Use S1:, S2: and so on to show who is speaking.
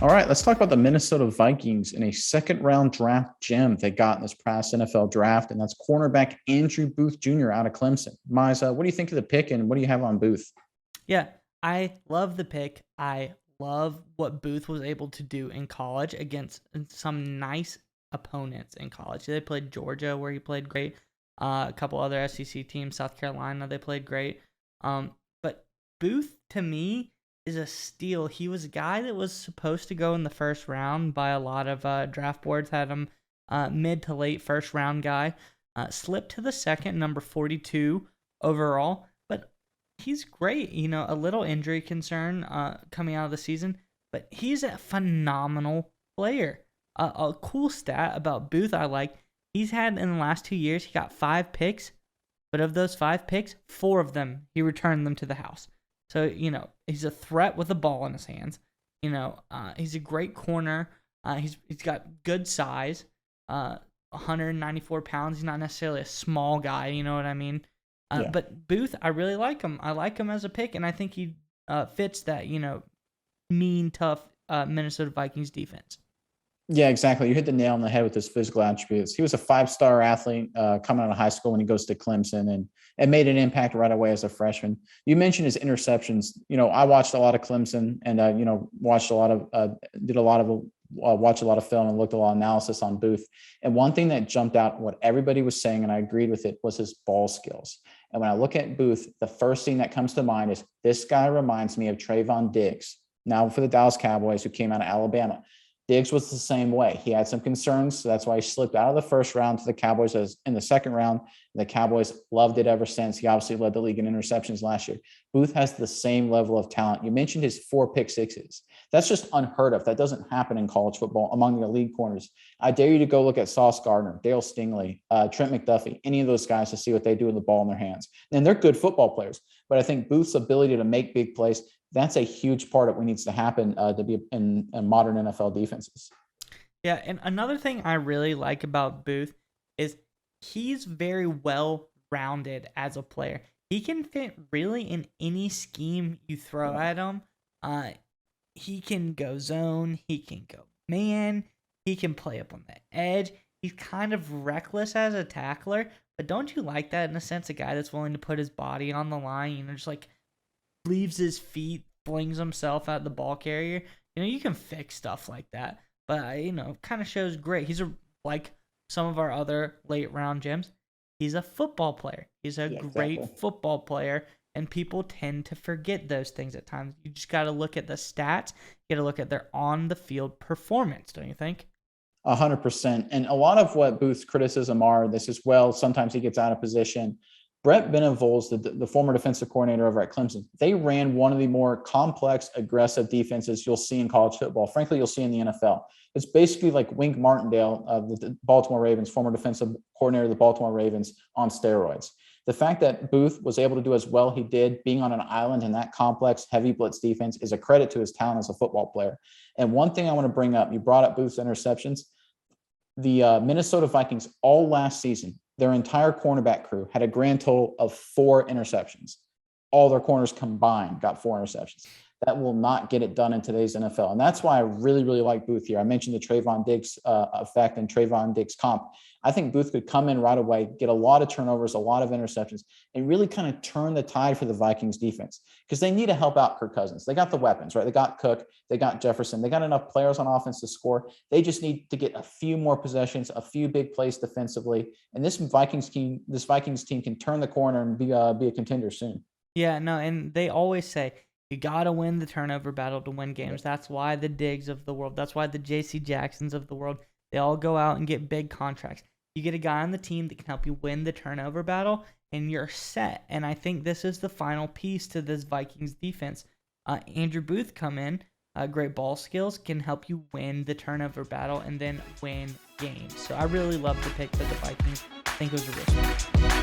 S1: All right, let's talk about the Minnesota Vikings in a second-round draft gem they got in this past NFL draft, and that's cornerback Andrew Booth Jr. out of Clemson. Miza, what do you think of the pick, and what do you have on Booth?
S2: Yeah, I love the pick. I love what Booth was able to do in college against some nice opponents in college. They played Georgia, where he played great. A couple other SEC teams, South Carolina, they played great. But Booth, to me, is a steal. He was a guy that was supposed to go in the first round by a lot of draft boards, had him mid to late first round guy. Slipped to the second, number 42 overall. But he's great. A little injury concern coming out of the season, but he's a phenomenal player. A cool stat about Booth I like, he's had in the last 2 years, he got 5 picks, but of those 5 picks, 4 of them, he returned them to the house. So, he's a threat with the ball in his hands. He's a great corner. He's got good size, 194 pounds. He's not necessarily a small guy, you know what I mean?
S1: Yeah.
S2: But Booth, I really like him. I like him as a pick, and I think he fits that, mean, tough Minnesota Vikings defense.
S1: Yeah, exactly. You hit the nail on the head with his physical attributes. He was a 5-star athlete coming out of high school when he goes to Clemson and made an impact right away as a freshman. You mentioned his interceptions. I watched a lot of Clemson and, watched a lot of, watched a lot of film and looked a lot of analysis on Booth. And one thing that jumped out, what everybody was saying, and I agreed with it, was his ball skills. And when I look at Booth, the first thing that comes to mind is this guy reminds me of Trayvon Diggs, now for the Dallas Cowboys, who came out of Alabama. Diggs was the same way. He had some concerns, so that's why he slipped out of the first round to the Cowboys in the second round. The Cowboys loved it ever since. He obviously led the league in interceptions last year. Booth has the same level of talent. You mentioned his 4 pick sixes. That's just unheard of. That doesn't happen in college football among the elite corners. I dare you to go look at Sauce Gardner, Dale Stingley, Trent McDuffie, any of those guys to see what they do with the ball in their hands. And they're good football players, but I think Booth's ability to make big plays, that's a huge part of what needs to happen to be in modern NFL defenses.
S2: Yeah, and another thing I really like about Booth is he's very well-rounded as a player. He can fit really in any scheme you throw at him. He can go zone, he can go man, he can play up on the edge. He's kind of reckless as a tackler, but don't you like that in a sense? A guy that's willing to put his body on the line, just like leaves his feet, flings himself at the ball carrier. You can fix stuff like that. But, kind of shows great. He's like some of our other late round gems. He's a football player. He's a great football player. And people tend to forget those things at times. You just got to look at the stats. You got to look at their on the field performance, don't you think?
S1: 100%. And a lot of what Booth's criticism are, this as well, sometimes he gets out of position. Brett Venables, the former defensive coordinator over at Clemson, they ran one of the more complex, aggressive defenses you'll see in college football. Frankly, you'll see in the NFL. It's basically like Wink Martindale, the Baltimore Ravens, former defensive coordinator of the Baltimore Ravens, on steroids. The fact that Booth was able to do as well he did, being on an island in that complex, heavy blitz defense, is a credit to his talent as a football player. And one thing I want to bring up, you brought up Booth's interceptions. The Minnesota Vikings all last season, their entire cornerback crew had a grand total of 4 interceptions. All their corners combined got 4 interceptions. That will not get it done in today's NFL. And that's why I really, really like Booth here. I mentioned the Trayvon Diggs effect and Trayvon Diggs comp. I think Booth could come in right away, get a lot of turnovers, a lot of interceptions, and really kind of turn the tide for the Vikings defense, because they need to help out Kirk Cousins. They got the weapons, right? They got Cook, they got Jefferson, they got enough players on offense to score. They just need to get a few more possessions, a few big plays defensively. And this Vikings team can turn the corner and be a contender soon.
S2: Yeah, no, and they always say, you got to win the turnover battle to win games. That's why the Diggs of the world, that's why the J.C. Jacksons of the world, they all go out and get big contracts. You get a guy on the team that can help you win the turnover battle, and you're set. And I think this is the final piece to this Vikings defense. Andrew Booth come in, great ball skills, can help you win the turnover battle and then win games. So I really love the pick for the Vikings. I think it was a risk one.